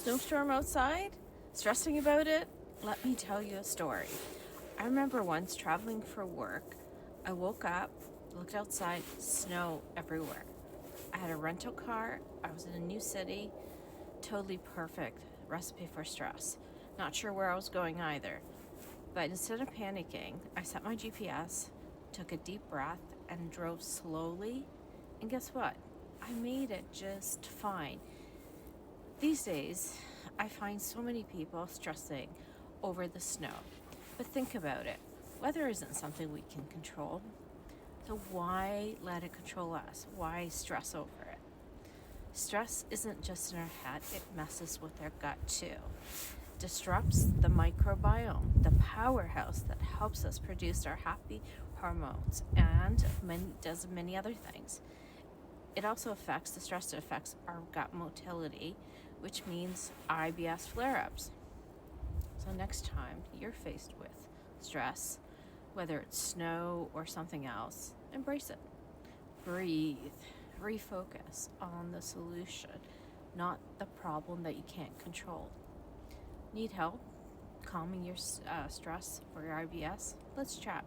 Snowstorm outside? Stressing about it? Let me tell you a story. I remember once traveling for work. I woke up, looked outside, snow everywhere. I had a rental car, I was in a new city, totally perfect recipe for stress. Not sure where I was going either. But instead of panicking, I set my GPS, took a deep breath, and drove slowly. And guess what? I made it just fine. These days, I find so many people stressing over the snow. But think about it. Weather isn't something we can control. So why let it control us? Why stress over it? Stress isn't just in our head, it messes with our gut too. Disrupts the microbiome, the powerhouse that helps us produce our happy hormones, and does many other things. It also affects the stress that affects our gut motility, which means IBS flare-ups. So next time you're faced with stress, whether it's snow or something else, embrace it. Breathe, refocus on the solution, not the problem that you can't control. Need help calming your stress or your IBS? Let's chat.